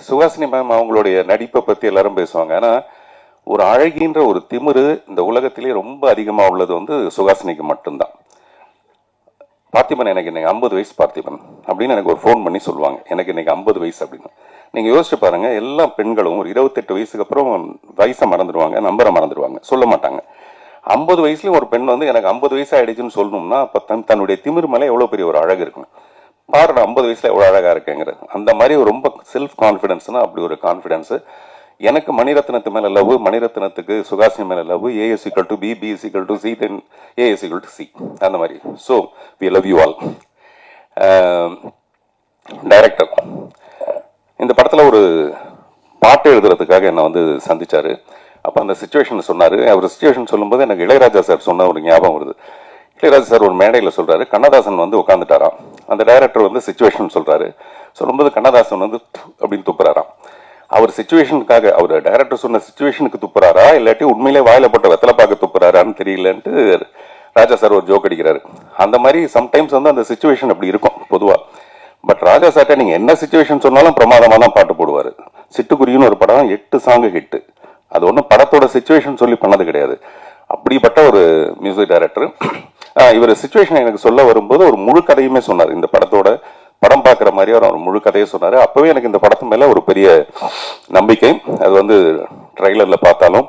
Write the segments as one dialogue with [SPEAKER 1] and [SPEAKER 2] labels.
[SPEAKER 1] Suhasini ma'am அவங்களுடைய நடிப்பை பற்றி எல்லாரும் பேசுவாங்க. ஆனால் ஒரு அழகின்ற ஒரு திமிரு இந்த உலகத்திலே ரொம்ப அதிகமாக உள்ளது வந்து சுஹாசினிக்கு மட்டும்தான். பார்த்திபன் எனக்கு இன்னைக்கு 50 வயசு பார்த்திபன் அப்படின்னு எனக்கு ஒரு ஃபோன் பண்ணி சொல்லுவாங்க, எனக்கு இன்னைக்கு 50 வயசு அப்படின்னு. நீங்கள் யோசிச்சு பாருங்க, எல்லா பெண்களும் ஒரு 28 வயசுக்கு அப்புறம் வயசை மறந்துடுவாங்க, நம்பரை மறந்துடுவாங்க, சொல்ல மாட்டாங்க. 50 வயசுலயும் ஒரு பெண் வந்து எனக்கு 50 வயசு ஆயிடுச்சுன்னு சொல்லணும்னா அப்போ தன்னுடைய திமிர் மேலே எவ்வளோ பெரிய ஒரு அழகு இருக்கணும் பாருங்க. 50 வயசுல எவ்வளோ அழகா இருக்கேங்கிறது அந்த மாதிரி ரொம்ப செல்ஃப் கான்ஃபிடன்ஸ்னா அப்படி ஒரு கான்ஃபிடன்ஸ். எனக்கு மணிரத்னத்து மேல லவ், மணிரத்னத்துக்கு சுஹாசினி மேல love. AS = B, B = C, then AS = C, அந்த மாதிரி. So we love you all. Director இந்த படத்துல ஒரு பாட்டு எழுதுறதுக்காக என்னை வந்து சந்திச்சாரு. அப்போ அந்த சுச்சுவேஷன் சொன்னாரு. அவர் சுச்சுவேஷன் சொல்லும்போது எனக்கு இளையராஜா சார் சொன்ன ஒரு ஞாபகம் வருது. இளையராஜா சார் ஒரு மேடையில் சொல்றாரு, கண்ணதாசன் வந்து உட்காந்துட்டாராம். அந்த டைரக்டர் வந்து சுச்சுவேஷன் சொல்றாரு. சொல்லும்போது கண்ணதாசன் வந்து அப்படின்னு துப்புறாராம். அவர் சுச்சுவேஷனுக்காக, அவர் டைரக்டர் சொன்ன சுச்சுவேஷனுக்கு துப்புறாரா இல்லாட்டி உண்மையிலே வாயில போட்ட வெத்தலை பார்க்க துப்புறாரான்னு தெரியலன்ட்டு ராஜா சார் ஒரு ஜோக் அடிக்கிறாரு. அந்த மாதிரி சம்டைம்ஸ் வந்து அந்த சுச்சுவேஷன் அப்படி இருக்கும் பொதுவா. பட் ராஜா சார்ட்ட நீங்க என்ன சுச்சுவேஷன் சொன்னாலும் பிரமாதமா தான் பாட்டு போடுவாரு. சிட்டுக்குருவின்னு ஒரு படம் 8 சாங்கு ஹிட். அது ஒன்றும் படத்தோட சுச்சுவேஷன் சொல்லி பண்ணது கிடையாது. அப்படிப்பட்ட ஒரு மியூசிக் டைரக்டர். இவர் சுச்சுவேஷன் எனக்கு சொல்ல வரும்போது ஒரு முழு கதையுமே சொன்னார். இந்த படத்தோட படம் பார்க்குற மாதிரி அவர் முழு கதையை சொன்னார். அப்பவே எனக்கு இந்த படத்து மேல ஒரு பெரிய நம்பிக்கை. அது வந்து ட்ரைலர்ல பார்த்தாலும்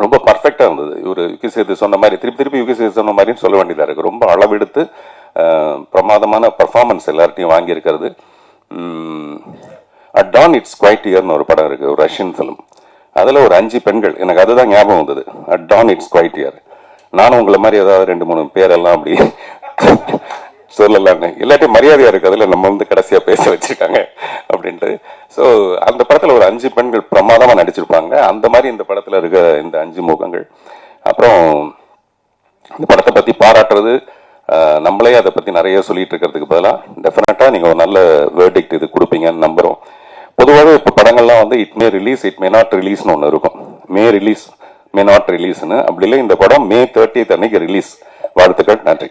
[SPEAKER 1] ரொம்ப பர்ஃபெக்டா இருந்தது. இவர் யுகி சேது சொன்ன மாதிரி திருப்பி யுகி சேது சொன்ன மாதிரின்னு சொல்ல வேண்டியதா இருக்கு. ரொம்ப அளவெடுத்து பிரமாதமான பர்ஃபார்மன்ஸ் எல்லார்ட்டையும் வாங்கியிருக்கிறது. அட் டான் இட்ஸ் குவைட் இயர்னு ஒரு படம் இருக்கு, ஒரு ரஷ்யன் ஃபிலிம். அதில் ஒரு 5 பெண்கள், எனக்கு அதுதான் ஞாபகம் வந்தது. At dawn it's quiet here. நானும் உங்களை மாதிரி ஏதாவது 2-3 பேரெல்லாம் அப்படி சொல்லலான்னு, இல்லாட்டி மரியாதையா இருக்கு அதில் நம்ம வந்து கடைசியா பேச வச்சிருக்காங்க அப்படின்ட்டு. ஸோ அந்த படத்துல ஒரு 5 பெண்கள் பிரமாதமா நடிச்சிருப்பாங்க. அந்த மாதிரி இந்த படத்துல இருக்க இந்த 5 முகங்கள். அப்புறம் இந்த படத்தை பத்தி பாராட்டுறது, நம்மளே அதை பத்தி நிறைய சொல்லிட்டு இருக்கிறதுக்கு பதிலாக டெஃபினட்டா நீங்க ஒரு நல்ல வேர்டிக்ட் இது கொடுப்பீங்கன்னு நம்புறோம். பொதுவாகவே இப்போ படங்கள்லாம் வந்து it may release, it may not ரிலீஸ்னு ஒன்று இருக்கும். மே ரிலீஸ், மே நாட் ரிலீஸ்னு. அப்படி இல்லை, இந்த படம் May 30 அன்னைக்கு ரிலீஸ். வாழ்த்துக்கள், நன்றி.